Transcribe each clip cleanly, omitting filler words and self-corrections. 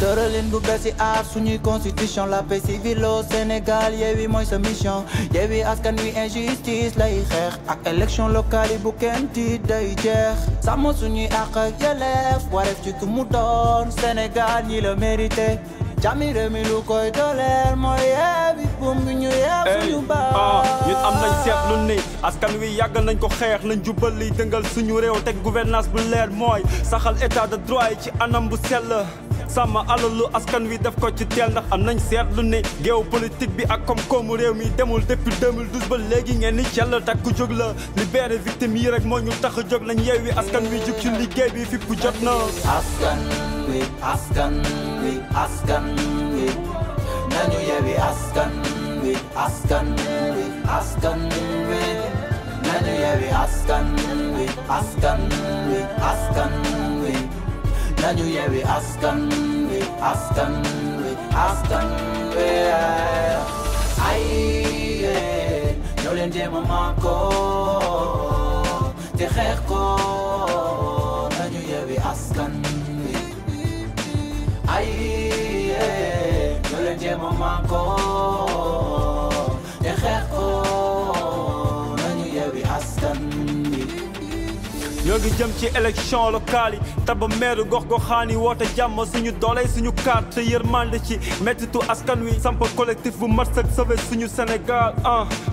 tëralin bu bees yi aar suñuy constitution la paix civile au Sénégal Yewwi mooy sa mission Yewwi Askan Wi injustice lay xeex ak élection locale yi bu kenn tiit day jeex sàmm suñuy àq ak yelleef wareef ci ku mu doon Sénégal ñi la mérité jàmmi réew mi lu koy dooleel mooy Yewwi buum bi ñu yeew suñu baax ñun am nañ seetlu ni askan wi yàgg nañ ko xeex nañ jubal li dëngal suñu réew teg gouvernance bu leer mooy saxal état de droit yi ci anam bu sell sàmm alalu askan wi def ko ci teel ndax am nañ seetlu ni géopolitique bi ak koom-koomu réew mi demul depuis 2012 ba léegi ngeen ni cell takku jóg la libéré victime yi rek moo ñu tax a jóg nañ Yewwi Askan Wi jug ci liggéey bi fi ku jot na askan wi askan wi askan wi nañu Yewwi Askan Wi askan wi askan wi nañu Yewwi Askan Wi askan wi askan wi nañu Yewwi Askan Wi askan wi askan wi ay ñoo leen jéem a mànkoo te xeex ko nañu Yewwi Askan Wi ay ñoo leen jéem a mànkoo te xeex ko nañu Yewwi Askan Wi ñoo ngi jëm ci élection locale yi taba meeru gox-goxaan yi woote jàmm suñu doole suñu carte yërmande ci mettitu askan wi samp collectif bu mat sëkk sauvé suñu Sénégal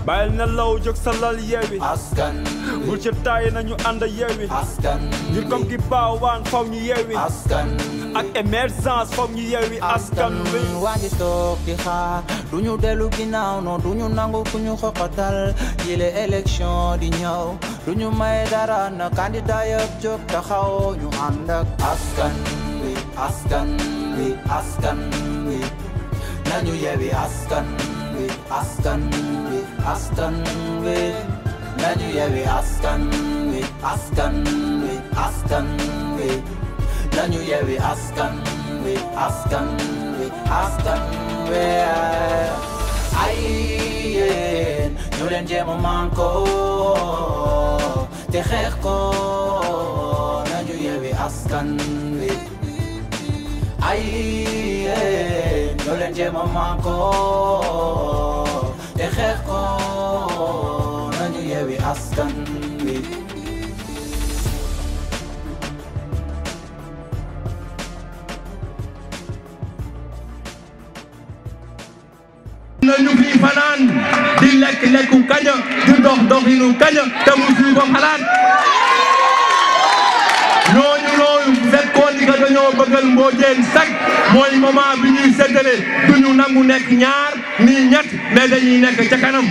bàyyil na law jóg sa lal Yewwi Askan bul ci tàyyi nañu ànd Yewwi Askan ngir comme gi baawaan faw ñu Yewwi Askan ak émergence faw ñu Yewwi Askan Wi waa ngi toog di xaar du ñu dellu ginnaaw non du ñu nangu ku ñu xoqatal yile élection di ñëw du ñu may dara na candidat yëpp jóg taxaw ñu ànd ak askan wi askan wi askan wi nañu Yewwi Askan Wi askan wi askan wi nañu Yewwi Askan Wi askan wi askan wi nañu Yewwi Askan Wi askan wi askan wi ay yéen ñu leen jéem a mànkoo te xeex ko nañu Yewwi Askan Wi ay ñu leen jéem a mànkoo te xeex ko nañu Yewwi Askan Wi nañu fi fanaan di lekk lekku kaña di dox doxinu kaña te musu ko xalaat ñooñu noonu fekkoon ni que dañoo bëggal Mbodiène sax mooy moment bi ñuy séddale duñu nangu nekk ñaar nii ñett mais dañuy nekk ca kanam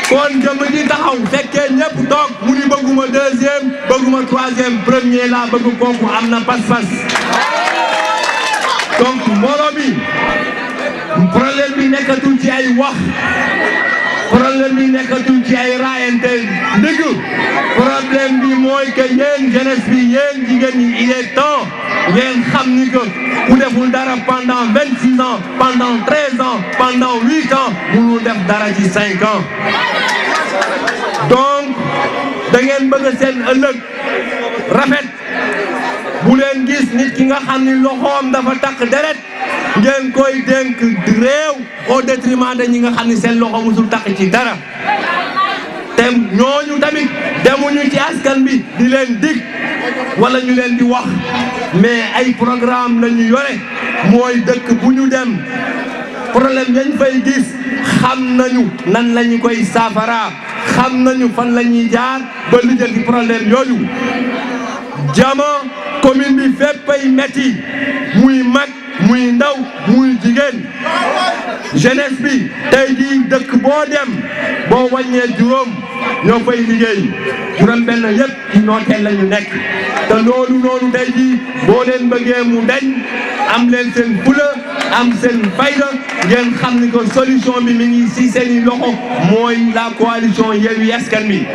kon jëm ji taxaw fekkee ñëpp toog mu ni bëgguma deuxième bëgguma troisième premier la bëgg kooku am na pas-pas donc mbooloo bi problème bi nekkatul ci ay wax problème bi nekkatul ci ay raayante dëgg problème bi mooy que yéen jeunesse bi yéen jigéen ñi il est temps ngeen xam ni que ku deful dara pendant 26 ans pendant 13 ans pendant 8 ans mënul def dara ci 5 ans donc da ngeen bëgg seen ëllëg rafet bu leen gis nit ki nga xam ni loxoom dafa takk deret ngeen koy dénk réew au détriment de ñi nga xam ni seen loxo musul takk ci dara te ñooñu tamit demuñu ci askan bi di leen dig wala ñu leen di wax mais ay programme la ñu yore mooy dëkk bu ñu dem problème yañ fay gis xam nañu nan la ñu koy saafara xam nañu fan la ñuy jaar ba lijjanti problème yooyu jama commune bi fépp ay metti muy mag muy ndaw muy jigéen jeunesse bi tey jii dëkk boo dem boo wàññee juróom ñoo fay liggéey juróom benn yëpp ci nooteel la ñu nekk te loolu noonu tey jii boo leen bëggee mu dañ am leen seen fula am seen fayda ngeen xam ni que solution bi mi ngi si seen i loxo mooy la coalition Yewwi Askan Wi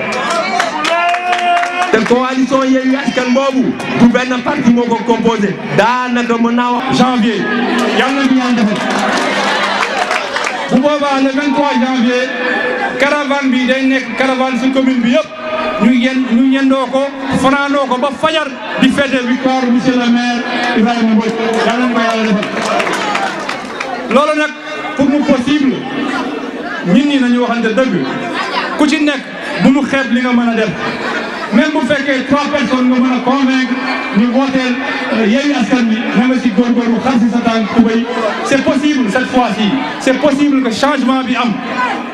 te coalition Yewwi Askan boobu du benn parti moo ko composé daanaka mën naa wax janvier yàlla na ñu yàlla defal bu boobaa le 23 janvier caravane bi day nekk caravane ci commune bi yëpp ñu yendoo ko fanaanoo ko ba fajar di fêter victoire monsieur le maire Ibrahima Mbodj yàlla na ko yàlla defal. loolu nag pour mu possible ñun ñi nañu waxante dëgg ku ci nekk bu mu xeeb li nga mën a def même bu fekkee 3 personnes nga mën a convaincre ñu wooteel Yewwi Askan Wi na nga si góorgóorlu xam si sa tànk tubéy c'est possible cette fois-ci c'est possible que changement bi am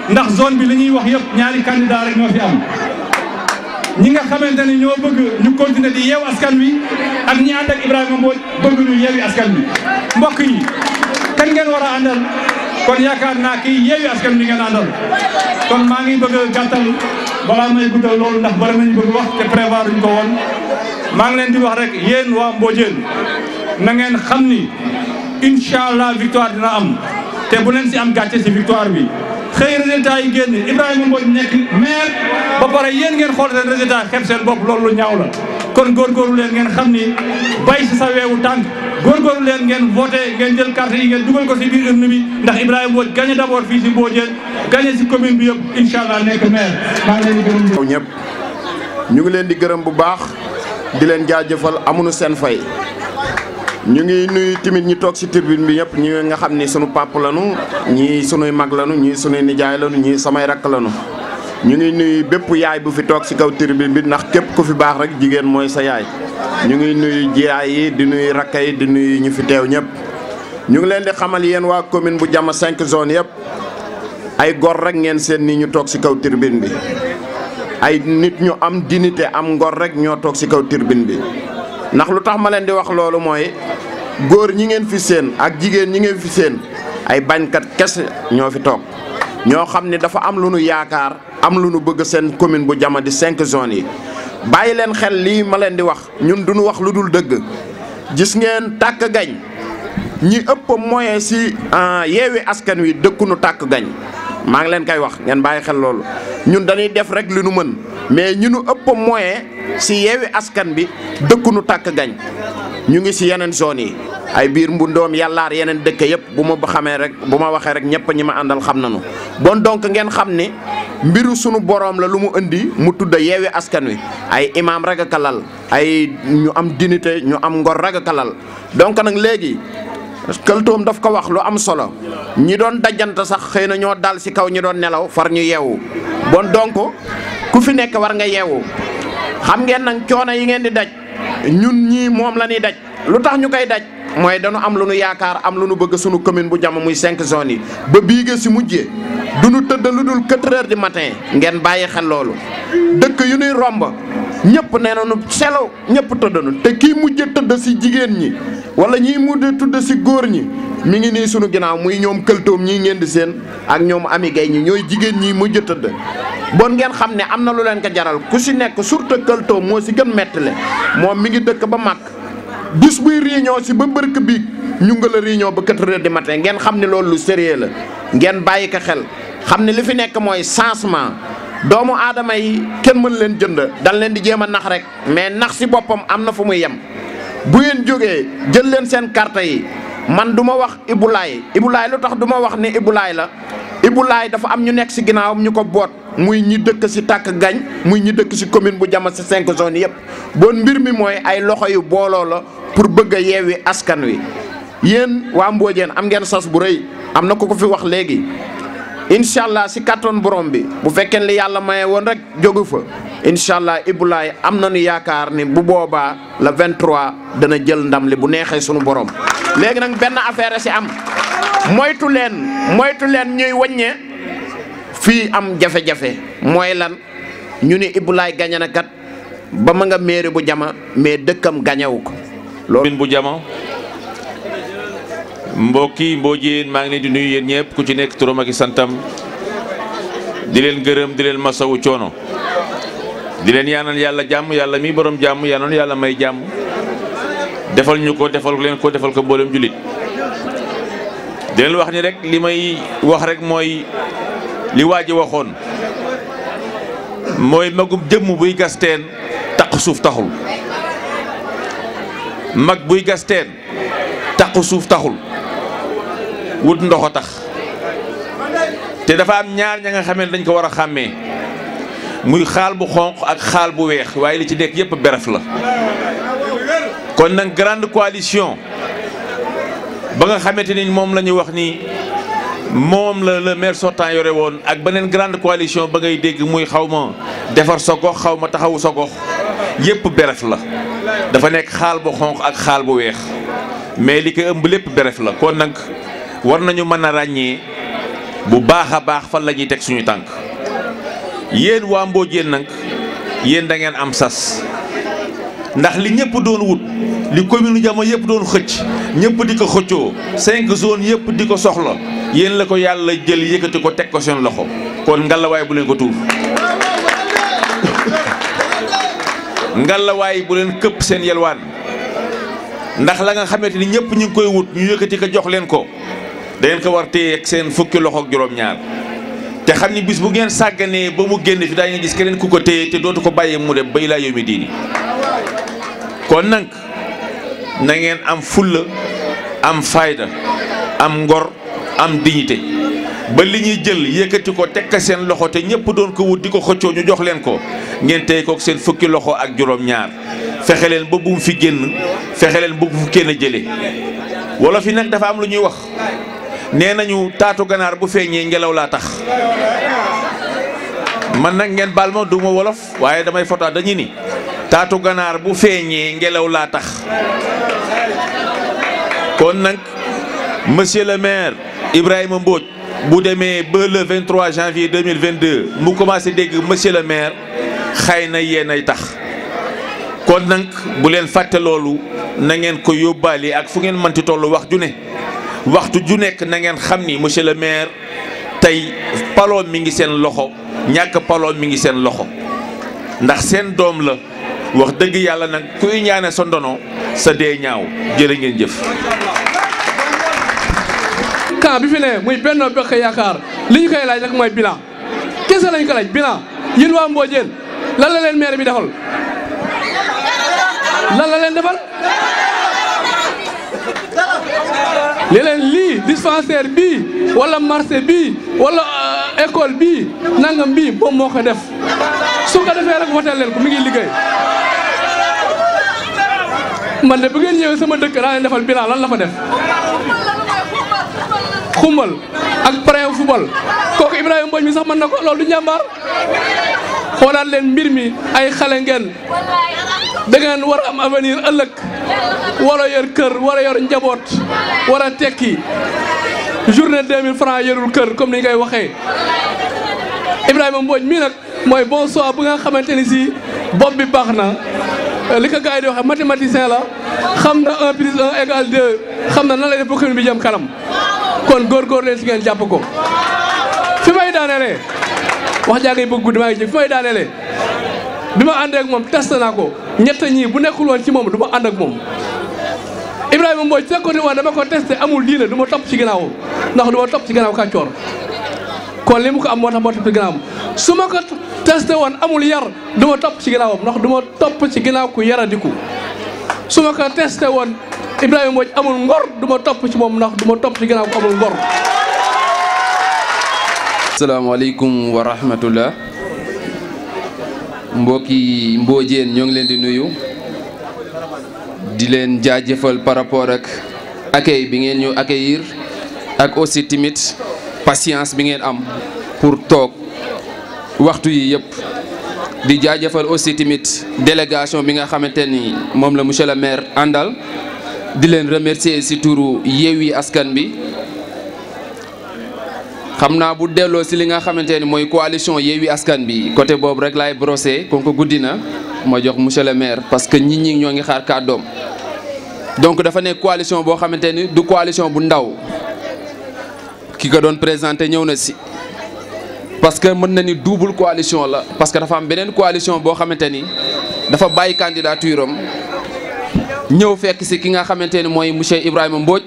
ndax zone bi li ñuy wax yëpp ñaari candidat rek ñoo fi am ñi nga xamante ne ñoo bëgg ñu continuer di Yewwi Askan Wi ak ñi ànd ak Ibrahima Mbodj bëgg ñu Yewwi Askan Wi mbokk yi kan ngeen war a àndal kon yaakaar naa kii Yewwi Askan Wi ngeen àndal kon maa ngi bëgg a gàttal balaa may guddal loolu ndax bari nañu bëgg wax te prévoir duñ ko woon maa ngi leen di wax rek yéen waa Mbodiène na ngeen xam ni incha allah victoire dina am te bu leen si am gàcce si victoire bi xëy résultat yi génn Ibrahima Mbodj nekk maire ba pare yéen ngeen xool seen résultat xeeb seen bopp loolu lu ñaaw la kon góorgóorlu leen ngeen xam ni bay si sa weewu tànk góorgóorlu leen ngeen voté ngeen jël carte yi ngeen dugal ko si biir urne bi ndax Ibrahima Mbodj gagné d'abord fii si Mbodiène gagné si commune bi yëpp incha allah nekk maire maa ngi leen di gërëm ñëpp ñu ngi leen di gërëm bu baax di leen jaajëfal amuñu seen fay ñu ngi nuyu tamit ñi toog si tribune bi ñëpp ñi nga xam ni sunu pap lanu ñii sunuy mag lanu ñii sunuy nijaay lanu ñii samay rakk lanu ñu ngi nuyu bépp yaay bu fi toog si kaw tribune bi ndax képp ku fi baax rek jigéen mooy sa yaay ñu ngi nuyu jiyaay yi di nuyu rakka yi di nuyu ñu fi teew ñëpp ñu ngi leen di xamal yéen waa commune bu Diama 5 zones yëpp ay gor rek ngeen seen ni ñu toog si kaw tribune bi ay nit ñu am dignité am ngor rek ñoo toog si kaw tribune bi ndax lu tax ma leen di wax loolu mooy góor ñi ngeen fi seen ak jigéen ñi ngeen fi seen ay bañkat kese ñoo fi toog ñoo xam ni dafa am lu nu yaakaar am lu nu bëgg seen commune bu Diama di 5 zones yi bàyyi leen xel lii ma leen di wax ñun duñu wax lu dul dëgg gis ngeen tàkk gañ ñi ëpp moyen si Yewwi Askan Wi dëkkunu tàkk gañ maa ngi leen koy wax ngeen bàyyi xel loolu ñun dañuy def rek li nu mën mais ñu nu ëpp moyen si Yewwi Askan bi dëkkunu tàkk gañ ñu ngi si yeneen zones yi ay biir mbundoom yàllaar yeneen dëkk yëpp bu ma xamee rek bu ma waxee rek ñëpp ñi ma àndal xam nañu bon donc ngeen xam ni mbiru sunu boroom la lu mu indi mu tudd Yewwi Askan Wi ay imaam rek a kalal ay ñu am dignité ñu am ngor rek a kalal donc nag léegi këltoom daf ko wax lu am solo ñi doon dajante sax xëy na ñoo dal ci kaw ñi doon nelaw far ñu yeewu bon donc ku fi nekk war nga yeewu xam ngeen nag coono yi ngeen di daj ñun ñii moom la ñuy daj lu tax ñu koy daj mooy dañu am lu nu yaakaar am lu nu bëgg sunu commune bu Diama muy 5 zones yi ba bii nga ci mujjee du nu tëdd lu dul 4 heures du matin ngeen bàyyi xel loolu dëkk yu nuy romb ñëpp nee nañu selo ñëpp tëddanu te kii mujj tëdd ci jigéen ñi wala ñii mujj tëdd ci góor ñi mi ngi nii sunu ginnaaw muy ñoom këltoom ñii ngeen di seen ak ñoom Ami Gay ñi ñooy jigéen ñi mujj tëdd bon ngeen xam ne am na lu leen ko jaral ku ci nekk surtout këltoom moo ci gën mettile moom mi ngi dëkk ba mag bis buy réunion ci ba bërk bi ñu nga la réunion ba 4 heures du matin ngeen xam ne loolu lu sérieux la ngeen bàyyi ko xel xam ne li fi nekk mooy changement doomu aadama yi kenn mën leen jënd dañ leen di jéem a nax rek mais nax ci boppam am na fu muy yem bu ngeen jógee jël leen seen carte yi man du ma wax Ibulaay lu tax du ma wax ne Ibulaay la Ibulaay dafa am ñu nekk ci ginnaawam ñu ko boot muy ñi dëkk ci tàkk gañ muy ñi dëkk ci commune bu Diama ci 5 zones yëpp bon mbir mi mooy ay loxo yu booloo la pour bëgg a Yewwi Askan Wi yéen waa Mbodiène am ngeen sas bu rëy am na ko ko fi wax léegi incha allah ci kàttan borom bi bu fekkee li yàlla maye woon rek jógu fa incha allah Ibulaay am nañu yaakaar ni bu boobaa le 23 dana jël ndam li bu neexee sunu borom. léegi nag benn affaire ci am moytu leen ñuy wàññee fii am jafe-jafe mooy lan ñu ni Ibulaay gañe na kat ba ma nga mairie bu Diama mais dëkkam gañewu ko. loolu bu Diama mbokki Mbodiène maa ngi leen di nuyu yéen ñëpp ku ci nekk turam ak santam di leen gërëm di leen masawu coono di leen ñaanal yàlla jàmm yàlla mi borom jàmm yàlla yàlla may jàmm defal ñu ko defal leen ko defal ko mboolem jullit di leen wax ni rek li may wax rek mooy li waa ji waxoon mooy magum jëmm buy gas teen taq suuf taxul mag buy gas teen taq suuf taxul wut ndox a tax te dafa am ñaar ña nga xamee dañ ko war a xàmmee muy xaal bu xonq ak xaal bu weex waaye li ci nekk yépp beref la. kon nag grande coalition ba nga xamante ni moom la ñu wax ni moom la le maire sortant yore woon ak beneen grande coalition ba ngay dégg muy xaw ma defar sa gox xaw ma taxawu sa gox yépp beref la dafa nekk xaal bu xonq ak xaal bu weex mais li ko ëmb lépp beref la. kon nag war nañu mën a ràññee bu baax a baax fan la ñuy teg suñu tànk. yéen waa Mbodiène nag yéen da ngeen am sas ndax li ñëpp doon wut li commune Diama yëpp doon xëcc ñëpp di ko xëccoo 5 zones yëpp di ko soxla yéen la ko yàlla jël yëkkati ko teg ko seen loxo kon ngalawaay bu leen ko tuur ngalawaay bu leen këpp seen yelwaan ndax la nga xamante ni ñëpp ñu ngi koy wut ñu yëkkati ko jox leen ko da ngeen ko war téye ak seen fukki loxo ak juróom-ñaar te xam ni bis bu ngeen sàgganee ba mu génn fi daañu gis keneen ku ko téye te dootu ko bàyyee mu dem bay laa yow mi diini. kon nag na ngeen am fulla am fayda am ngor am dignité ba li ñuy jël yëkkati ko teg ko seen loxo te ñëpp doon ko wut di ko xëccoo ñu jox leen ko ngeen tey ko seen fukki loxo ak juróom-ñaar fexe leen ba bu mu fi génn fexe leen ba bu fu kenn jëlee. wala fi nag dafa am lu ñuy wax nee nañu taatu ganaar bu feeñee ngelaw laa tax man nag ngeen baal ma du ma wolof waaye damay foto dañu ni taatu ganaar bu feeñee ngelaw laa tax. kon nag monsieur le maire Ibrahima Mbodj bu demee ba le 23 janvier 2022 mu commencé dégg monsieur le maire xëy na yéen ay tax. kon nag bu leen fàtte loolu na ngeen ko yóbbaale ak fu ngeen mënti tollu waxtu ju nekk na ngeen xam ni monsieur le maire tey paloom mi ngi seen loxo ñàkk paloom mi ngi seen loxo ndax seen doom la wax dëgg yàlla nag kuy ñaane sa ndono sa dee ñaaw jërë ngeen jëf. camp bi fi ne muy Benno Bokk Yaakaar li ñu koy laaj nag mooy bilan kese lañ ko laaj bilan yéen waa Mbodiène lan la leen maire bi defal lan la leen defal. léeg-léeg lii dispensaire bii wala marché bii wala école bii nangam bii moom moo ko def su ko defee rek wotal leen ko mi ngi liggéey. man de bu ngeen ñëwee sama dëkk daa leen defal bilan lan la fa def. xumbal ak pré football kooku Ibrahima Mbodj mi sax mën na ko loolu du njàmbaar. xoolaat leen mbir mi ay xale ngeen da ngeen war am avenir ëllëg war a yor kër war a yor njaboot war a tekki journée 2000 francs yorul kër comme ni ñu koy waxee. Ibrahima Mbodj mii nag mooy bon choix bu nga xamante ni si bopp bi baax na li ko gars yi di waxee mathématicien la xam na 1 plus 1 égale 2 xam na nan lay def ba commune bi jëm kanam kon góorgóor leen si ngeen jàpp ko. fi may daanelee wax jaa ngay bëgg guddi maa ngi jëm fi may daanelee bi ma àndee ak moom test naa ko ñett ñii bu nekkul woon ci moom du ma ànd ak moom. Ibrahima Mbodj su fekkoon woon dama ko testé amul diine du ma topp ci ginnaawam ndax du ma topp ci ginnaaw kàccoor kon li mu ko am moo tax moo topp ci ginnaawam su ma ko testé woon amul yar du ma topp ci ginnaawam ndax du ma topp ci ginnaaw ku yaradiku su ma ko testé woon Ibrahima Mbodj amul ngor du ma topp ci moom ndax du ma topp ci ginnaaw ku amul ngor. asalaamaaleykum wa rahmatullah mbokki Mbodiène ñoo ngi leen di nuyu di leen jaajëfal par rapport ak accueil bi ngeen ñu accueillir ak aussi tamit patience bi ngeen am pour toog waxtu yi yëpp di jaajëfal aussi tamit délégation bi nga xamante ni moom la monsieur le maire àndal di leen remercier ci turu Yewwi Askan bi xam naa bu delloo ci li nga xamante ni mooy coalition Yewwi Askan bi côté boobu rek laay brosser kon ko guddi na ma jox monsieur le maire parce que nit ñi ñoo ngi xaar kàddoom donc dafa nekk coalition boo xamante ni du coalition bu ndaw ki ko doon présenté ñëw na ci parce que mën na ni double coalition la parce que dafa am beneen coalition boo xamante ni dafa bàyyi candidature am ñëw fekk ci ki nga xamante ni mooy monsieur Ibrahima Mbodj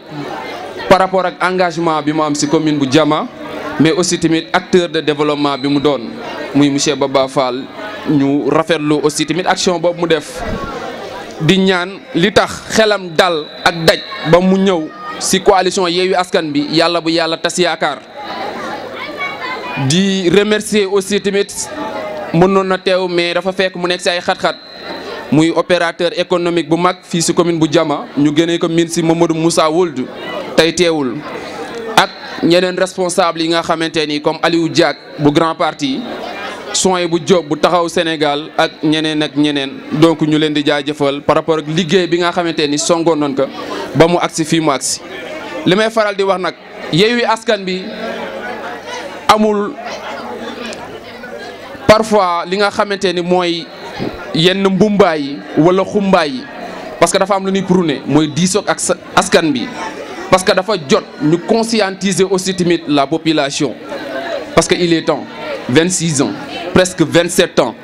par rapport ak engagement bi mu am ci commune bu Diama mais aussi tamit acteur de développement bi mu doon muy monsieur Baba Fall ñu rafetlu aussi tamit action boobu mu def di ñaan li tax xelam dal ak daj ba mu ñëw ci coalition Yewwi Askan bi yàlla bu yàlla tas yaakaar di remercier aussi tamit mënoon na teew mais dafa fekk mu nekk si ay xat-xat muy opérateur économique bu mag fii si commune bu Diama ñu gënee ko min si Mamadou Moussa Wuld tey teewul ak ñeneen responsable yi nga xamante ni comme Aliou Diak bu Grand Parti soin bu Diop bu taxaw Sénégal ak ñeneen donc ñu leen di jaajëfal par rapport ak liggéey bi nga xamante ni songoon nañ ko ba mu agsi fii mu agsi li may faral di wax nag Yewwi Askan bi amul parfois li nga xamante ni mooy yenn mbumbaay yi wala xumbaay yi parce que dafa am lu ñuy prôné mooy diisoog ak askan bi parce que dafa jot ñu conscientiser aussi tamit la population parce que il est temps 26 ans presque 27 ans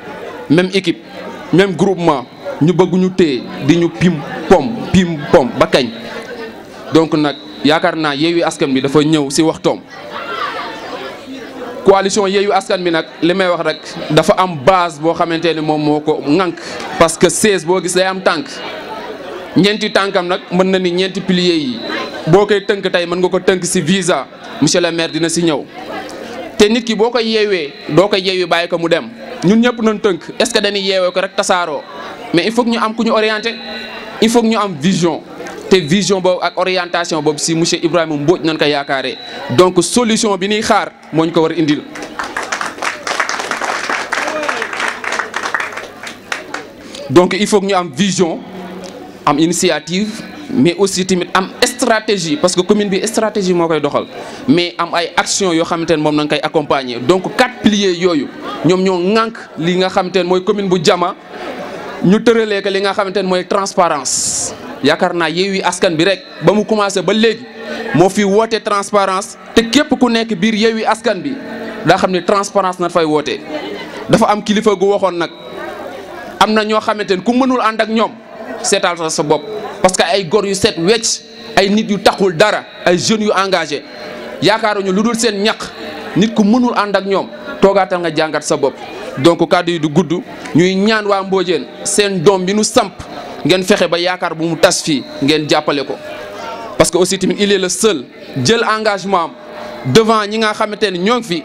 même équipe même groupement ñu bëgg ñu téye di ñu pim pom ba kañ donc nag yaakaar naa Yewwi Askan bi dafa ñëw si waxtoom coalition Yewwi Askan bi nag li may wax rek dafa am base boo xamante ni moom moo ko ŋànk parce que 16 boo gis day am tànk ñeenti tànkam nag mën na ni ñeenti piliers yi boo koy tënk tey mën nga ko tënk si visa monsieur le maire dina si ñëw te nit ki boo koy yeewee doo koy yeewi bàyyi ko mu dem ñun ñëpp nañ tënk est-ce que dañuy yeewee ko rek tasaaroo mais il faut que ñu am ku ñu orienté il faut que ñu am vision te vision boobu ak orientation boobu si monsieur Ibrahima Mbodj nañ ko yaakaaree donc solution bi ñuy xaar moo ñu ko war a indil. donc il faut que ñu am vision am initiative mais aussi tamit am stratégie parce que commune bi stratégie moo koy doxal mais am ay action yoo xamante ne moom nañ koy accompagner donc 4 piliers yooyu ñoom ñoo ŋànk li nga xamante ne mooy commune bu Diama ñu tëralee ko li nga xamante ne mooy transparence yaakaar naa Yewwi Askan bi rek ba mu commencé ba léegi moo fi woote transparence te képp ku nekk biir Yewwi Askan bi daa xam ne transparence na fay woote dafa am kilifa gu waxoon nag am na ñoo xamante ne ku mënul ànd ak ñoom seetal sa bopp parce que ay gor yu set wecc ay nit yu taxul dara ay jeunes yu engagé yaakaaruñu lu dul seen ñaq nit ku mënul ànd ak ñoom toogaatal nga jàngat sa bopp donc kàddu yi du gudd ñuy ñaan waa Mbodiène seen doom bi nu samp ngeen fexe ba yaakaar bu mu tas fii ngeen jàppale ko parce que aussi tamit il est le seul jël engagement am devant ñi nga xamante ni ñoo ngi fi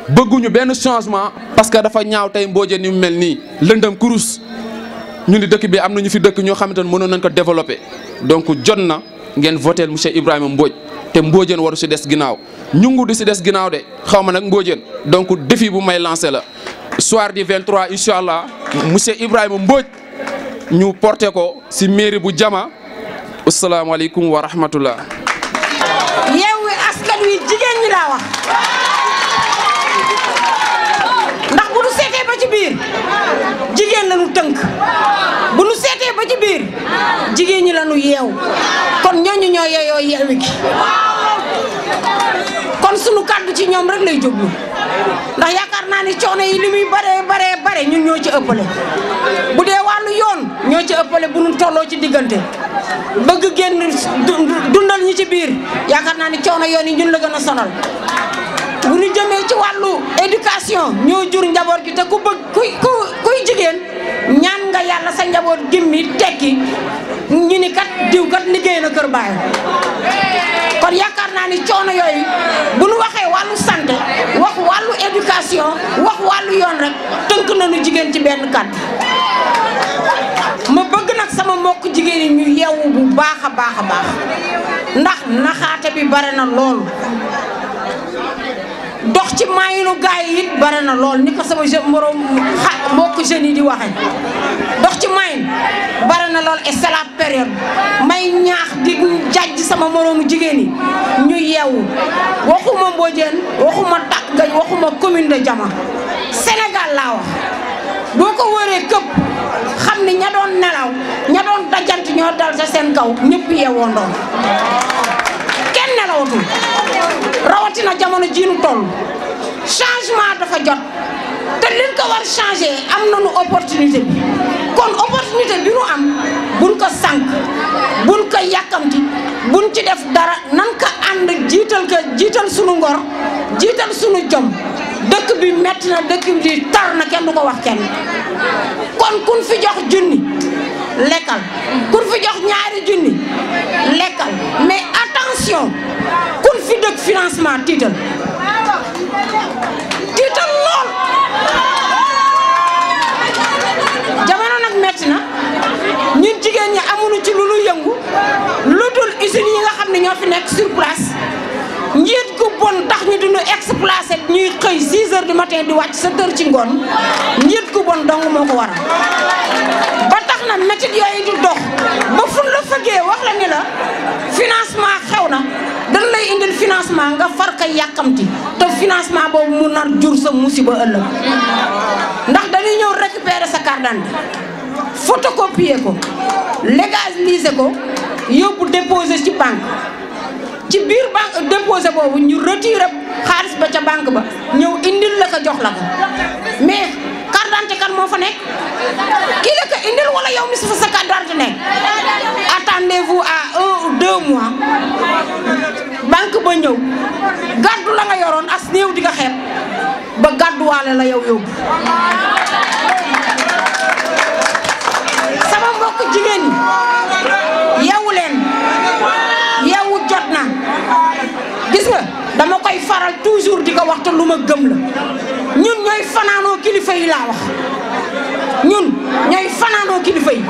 bëgguñu benn changement parce que dafa ñaaw tey Mbodiène ni mu mel nii lëndëm kurus ñu ni dëkk bi am na ñu fi dëkk ñoo xamante ne mënoon nañ ko développer donc jot na ngeen voter monsieur Ibrahima Mbodj te Mbodiène waru si des ginnaaw ñungu du si des ginnaaw de xaw ma nag Mbodiène donc défi bu may lancé la soir du 23 incha allah monsieur Ibrahima Mbodj ñu porté ko si mairie bu Diama asalaamaaleykum wa rahmatullah. Yewwi Askan Wi jigéen ñi laa wax ndax bu nu seetee ba ci biir jigéen la nu tënk bu nu seetee ba ci biir jigéen ñi la nu yeew kon ñooñu ñoo yeeyoo yeewi gi kon sunu kàddu ci ñoom rek lay jóglu ndax yaakaar naa ni coono yi li muy bare ñun ñoo ci ëppale bu dee wàllu yoon ñoo ci ëppale bu nu tolloo ci diggante bëgg génn dundal ñi ci biir yaakaar naa ni coono yoon yi ñun la gën a sonal bu ñu jëmee ci wàllu éducation ñoo jur njaboot gi te ku bëgg kuy jigéen ñaan nga yàlla sa njaboot gimmi tekki ñu ni kat diw kat liggéey na kër baay kon yaakaar naa ni coono yooyu bu ñu waxee wàllu santé wax wàllu éducation wax wàllu yoon rek tënk nañu jigéen ci benn kàddu ma bëgg nag sama mbokk jigéen yi ñu yeewu bu baax a baax a baax ndax naxaate bi bare na lool dox ci maayinu gaay yi it bare na lool ni ko sama morom mbokk jeunes yi di waxe dox ci maayin bare na lool et c'est la période may ñaax di jàjj sama moroomu jigéen yi ñu yeewu waxuma Mbodiène waxuma Tàkk Gañ waxuma commune de Diama Sénégal laa wax boo ko wëree këpp xam ni ña doon nelaw ña doon dajant ñoo dal sa seen kaw ñëpp yeewoo ndoon kenn nelawatul rawatina jamono ji nu toll changement dafa jot te liñ ko war changer am nañu opportunité bi kon opportunité bi nu am buñ ko sànq buñ ko yàkkamti buñ ci def dara nan ko ànd jiital sunu ngor jiital sunu jom dëkk bi metti na dëkk bi di tar na kenn du ko wax kenn kon kun fi jox junni lekkal kun fi jox ñaari junni lekkal mais attention kun fi dëkk financement tiital tiital lool jamono nag metti na ñun jigéen ñi amuñu ci lu yëngu lu dul usines yi nga xam ne ñoo fi nekk sur place njiit gu bon tax ñu duñu exploité ñuy xëy 6 heures du matin di wàcc 7 heures ci ngoon njiit gu bon dong moo ko waral ba tax na métit yooyu di dox ba fu la fëggee wax la ni la financement xew na dañ lay indil financement nga far ka yàkkamti te financement boobu mu nar jur sa musiba ëllëg ndax dañuy ñëw récupérer sa carte d'identité photocopier ko légaliser ko yóbbu déposer ci banque ci biir banque déposé boobu ñu retiré xaalis ba ca banque ba ñëw indil la ko jox la ko mais carte d'identité kan moo fa nekk kii la ko indil wala yow mi si fa sa carte d'identité nekk attendez-vous à 1 ou 2 mois banque ba ñëw gàddu la nga yoroon as néew di nga xeeb ba gàdduwaale la yow yóbbu sama mbokk jigéen ñi yeewu leen yeewu jot na gis nga dama koy faral toujours di ko wax te lu ma gëm la ñun ñooy fanaanoo kilifa yi laa wax ñun ñooy fanaanoo kilifa yi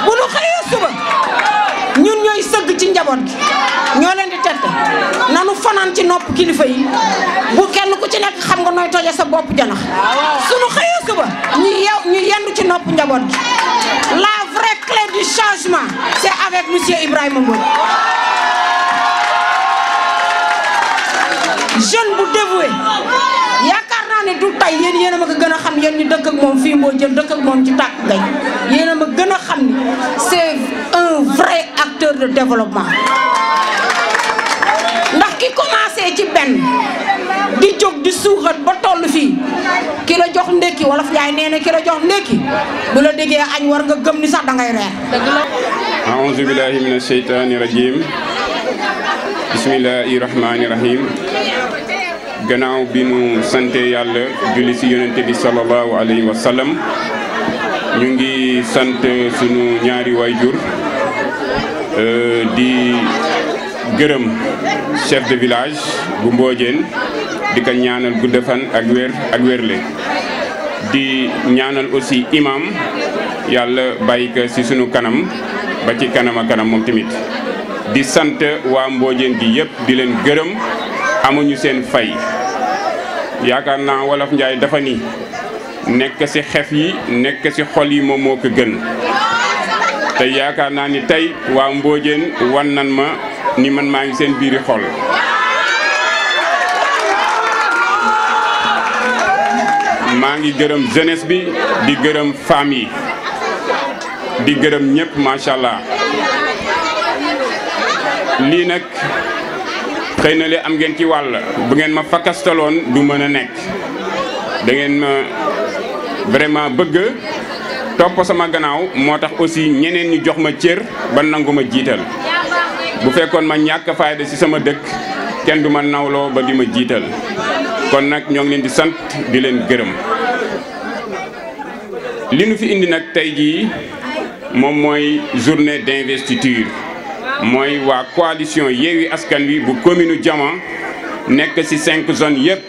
bu nu xëyee suba ñun ñooy sëgg ci njaboot gi ñoo leen di tette nanu fanaan ci nopp kilifa yi bu kenn ku ci nekk xam nga nooy toje sa bopp janax sunu xëyee suba ñu yendu ci nopp njaboot gi la vraie clé du changement c'est avec monsieur Ibrahima Mbodj jeune bu dévoué yaakaar naa ne du tay yéen a ma ko gën a xam yéen ñu dëkk ak moom fii Mbodj jël dëkk ak moom ci tàkk gay yéen a ma gën a xam ni c'est un vrai acteur de développement ndax ki commencé ci benn di jóg di suuxat ba toll fii ki la jox ndékki wala Njaay nee na ki la jox ndékki bu la déggee añ war nga gëm ni sax dangay reer a'uuzu billahi mina sheytaani rajim bismillahi rahmaani rahim gannaaw bi nu sante yàlla julli ci yonente bi sallallahu alayhi wa sallam ñu ngi sant sunu ñaari waajur di gërëm chef de village bu Mbodiène di ko ñaanal gudd fan ak wérle di ñaanal aussi imam yàlla bàyyi ko ci sunu kanam ba ci kanam a kanam moom tamit di sant waa Mbodiène gi yëpp di leen gërëm amuñu seen fay yaakaar naa wolof Njaay dafa ni nekk ci xef yi nekk ci xol yi moom moo ko gën te yaakaar naa ni tey waa Mbodiène wan nan ma ni man maa ngi seen biiri xol maa ngi gërëm jeunesse bi di gërëm femmes yi di gërëm ñëpp macha allah lii nag xëy na li am ngeen ci wàll bu ngeen ma fakastaloon du mën a nekk da ngeen ma vraiment bëgg topp sama gannaaw moo tax aussi ñeneen ñi jox ma cër ba nangu ma jiital bu fekkoon ma ñàkk fayda ci sama dëkk kenn du ma nawloo ba di ma jiital kon nag ñoo ngi leen di sant di leen gërëm li nu fi indi nag tey jii moom mooy journée d'investiture mooy waa coalition Yewwi Askan Wi bu commune Diama nekk ci 5 zones yépp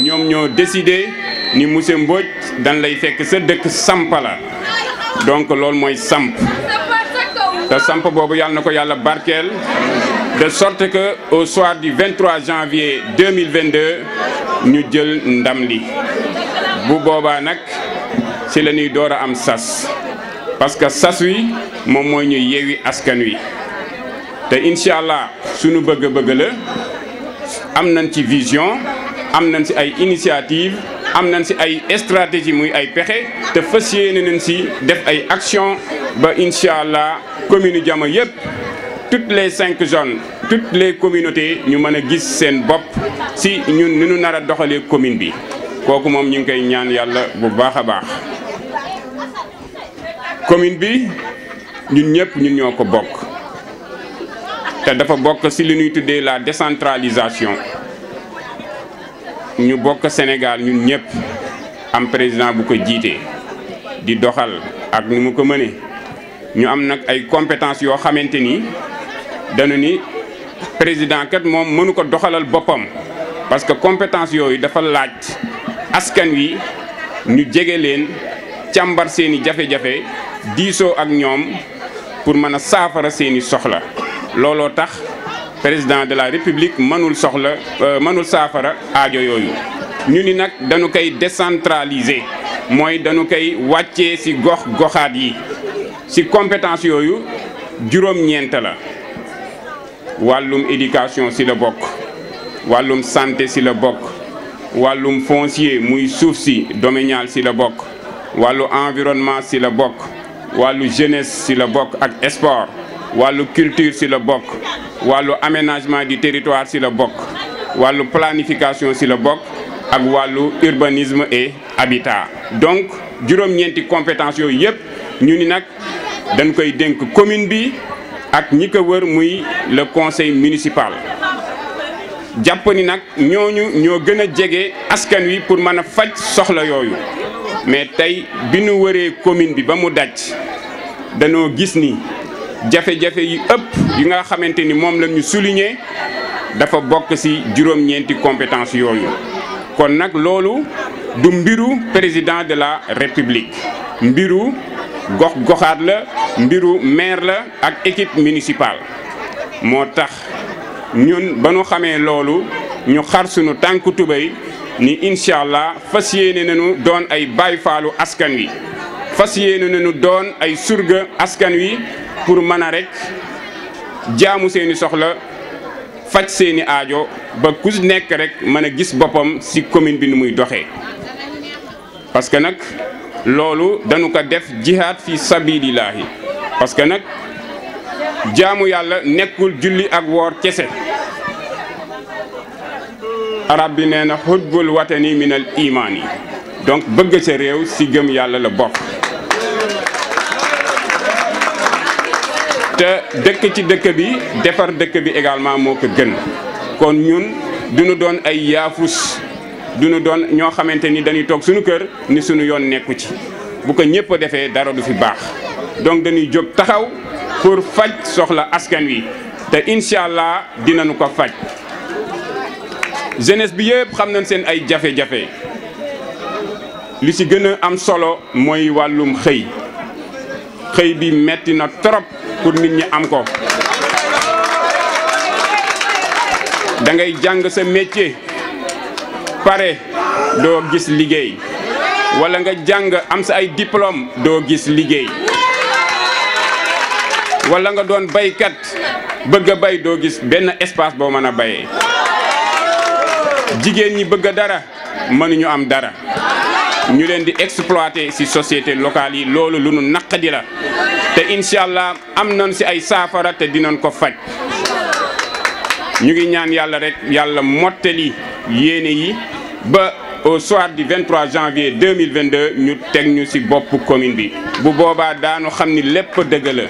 ñoom ñoo décidé ni monsieur Mbodj dañ lay fekk sa dëkk samp la donc loolu mooy samp te samp boobu yàlla na ko yàlla barkeel de sorte que au soir du 23 janvier 2022 ñu jël ndam li bu boobaa nag ci la ñuy door a am sas parce que sas wi moom mooy ñu Yewwi Askan Wi te incha allah sunu bëgg-bëgg la am nañ ci vision am nañ ci ay initiative am nañ ci ay stratégie muy ay pexe te fas yéene nañ ci def ay action ba incha allah commune Diama yépp toutes les 5 zones toutes les communautés ñu mën a gis seen bopp ci ñun ni ñu nar a doxalee commune bi kooku moom ñu ngi koy ñaan yàlla bu baax a baax commune bi ñun ñëpp ñun ñoo ko bokk te dafa bokk ci li ñuy tuddee la décentralisation ñu bokk Sénégal ñun ñëpp am président bu ko jiitee di doxal ak nu mu ko mënee ñu am nag ay compétences yoo xamante ni dañu ni président kat moom mënu ko doxalal boppam parce que compétence yooyu dafa laaj askan wi ñu jege leen càmbar seeni jafe-jafe diisoo ak ñoom pour mën a saafara seeni soxla looloo tax président de la république mënul saafara aajo yooyu ñu ni nag dañu koy décentraliser mooy dañu koy wàccee ci goxaat yi ci compétence yooyu juróom-ñeent la wàllum éducation ci la bokk wàllum santé ci la bokk wàllum foncier muy suuf si domanial ci la bokk wàllu environnement ci la bokk wàllu jeunesse ci la bokk ak sport wàllu culture ci la bokk wàllu aménagement du territoire ci la bokk wàllu planification ci la bokk ak wàllu urbanisme et habitat donc juróom-ñeenti compétences yooyu yëpp ñu ni nag dañ koy dénk commune bi ak ñi ko wër muy le conseil municipal jàpp ni nag ñooñu ñoo gën a jege askan wi pour mën a faj soxla yooyu mais tey bi ñu wëree commune bi ba mu daj dañoo gis ni jafe-jafe yi ëpp yi nga xamante ni moom la ñu souligner dafa bokk ci juróom-ñeenti compétence yooyu kon nag loolu du mbiru président de la république mbiru goxaat la mbiru maire la ak équipe municipale moo tax ñun ba ñu xamee loolu ñu xar sunu tànku tubéy ni incha allah fas yéene nañu doon ay baay faalu askan wi fas yéene nañu doon ay surga askan wi pour mën a rek jaamu seeni soxla faj seeni aajo ba ku nekk rek mën a gis boppam ci commune bi nu muy doxee parce que nag loolu dañu ko def jihaad fi sabilillahi parce que nag jaamu yàlla nekkul julli ak woor kese arab bi nee na xubbul watani minal imaan yi donc bëgg sa réew ci gëm yàlla la bokk te dëkk ci dëkk bi defar dëkk bi également moo ko gën kon ñun duñu doon ay yaafus duñu doon ñoo xamante ni dañuy toog suñu kër ni suñu yoon nekku ci bu ko ñëpp defee dara du fi baax donc dañuy jóg taxaw pour faj soxla askan wi te incha allah dinañu ko faj jeunesse bi yëpp xam nañ seen ay jafe-jafe li ci gën a am solo mooy wàllum xëy bi metti na trop pour nit ñi am ko da ngay jàng sa métier pare doo gis liggéey wala nga jàng am sa ay diplôme doo gis liggéey wala nga doon baykat bëgg a bay doo gis benn espace boo mën a bayee jigéen ñi bëgg dara mënuñu am dara ñu leen di exploiter ci société locale yi loolu lu nu naqadi la te incha allah am nañ ci ay saafara te dinañ ko faj ñu ngi ñaan yàlla rek yàlla mottali yéene yi ba au soir du 23 janvier 2022 ñu teg ñu ci bopp commune bi bu boobaa daanu xam ni lépp dëgg la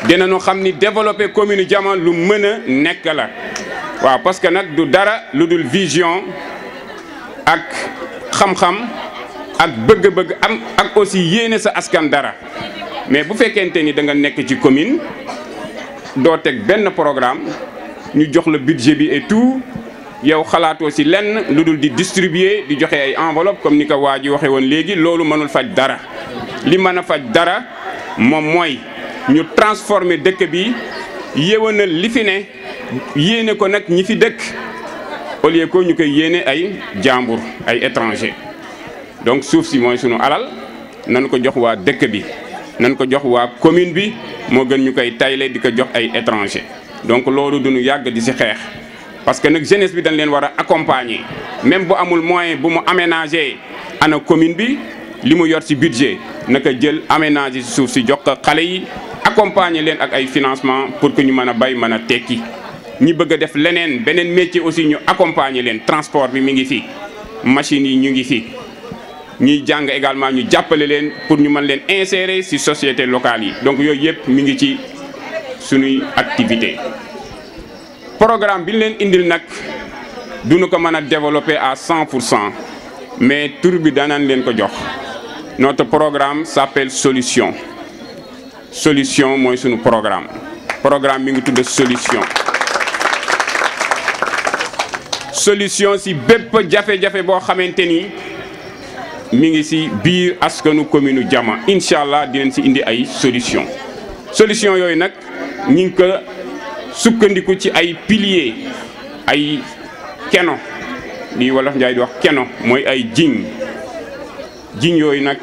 dinañu xam ni développer commune Diama lu mën a nekk la waaw parce que nag du dara lu dul vision ak xam-xam ak bëgg-bëgg am ak aussi yéene sa askan dara mais bu fekkente ni da nga nekk ci commune doo teg benn programme ñu jox la budget bi et tout yow xalaatoo ci lenn lu dul di distribuer di joxe ay enveloppe comme ni ko waa ji waxee woon léegi loolu mënul faj dara li mën a faj dara moom mooy ñu transformer dëkk bi yéwénal li fi ne yéene ko nag ñi fi dëkk au lieu que ñu koy yéene ay jàmbur ay étranger donc suuf si mooy sunu alal nañu ko jox waa dëkk bi nañu ko jox waa commune bi moo gën ñu koy tayle di ko jox ay étranger donc loolu duñu yàgg di ci xeex parce que nag jeunesse bi dañ leen war a accompagner même bu amul moyen bu mu aménager ana commune bi li mu yor ci budget naka jël aménager ci suuf si jox ko xale yi accompagner leen ak ay financement pour que ñu mën a bay mën a tekki ñi bëgg a def leneen beneen métier aussi ñu accompagner leen transport bi mi ngi fi machines yi ñu ngi fi ñuy jàng également ñu jàppale leen pour ñu mën leen insérer ci société locale yi donc yooyu yëpp mi ngi ci sunuy activité programme bi ñu leen indil nag duñu ko mën a développer à 100% mais tur bi danañ leen ko jox notre programme s'appelle solution mooy sunu programme bi ngi tudd solution solution si bépp jafe-jafe boo xamante ni mi ngi si biir askanu commune Diama incha allah dinañ si indi ay solution yooyu nag ñi ngi ko sukkandiku ci ay piliers ay keno li wolof Njaay di wax keno mooy ay jiñ yooyu nag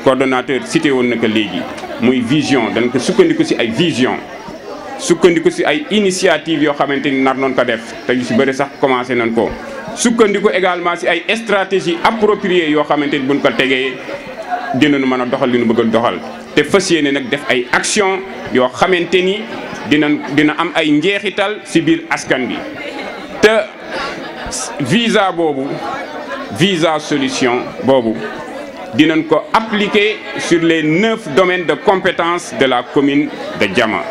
coordonnateur cité woon na ko léegi muy vision dañ ko sukkandiku si ay vision sukkandiku si ay initiative yoo xamante ni nar noon ko def te yu si bëri sax commencé nañ ko sukkandiku également si ay stratégie appropriée yoo xamante ni buñ ko tegee dinañu mën a doxal li ñu bëgg a doxal te fas yéene nag def ay action yoo xamante ni dina am ay njeexital si biir askan bi te visa solution boobu dinañ ko appliquer sur les 9 domaines de compétence de la commune de Diama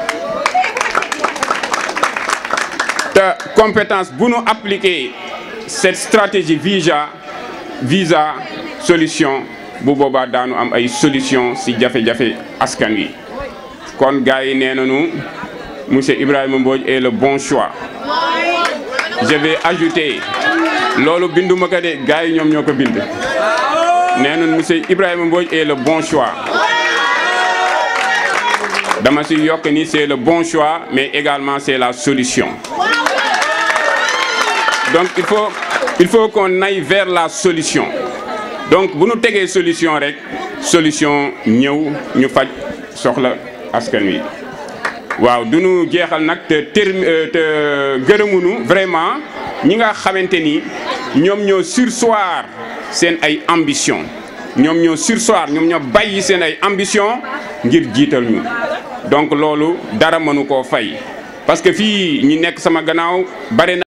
te compétence bu nu appliquer cette stratégie visa solution bu boobaa daanu am ay solution si jafe-jafe askan wi kon gars yi nee nañu monsieur Ibrahima Mbodj est le bon choix je vais ajouter loolu binduma ko de gars yi ñoom ñoo ko bind nee nañu monsieur Ibrahima Mbodj est le bon choix dama si yokk ni c'est le bon choix mais également c'est la solution donc il faut qu'on aille vers la solution donc bu nu tegee solution rek solution ñëw ñu faj soxla askan wi waaw du nu jeexal nag te gërëmunu vraiment ñi nga xamante ni ñoom ñoo surseoir seen ay ambition ñoom ñoo bàyyi seen ay ambition ngir jiital ñu donc loolu dara mënu koo fay parce que fii ñi nekk sama gannaaw bare na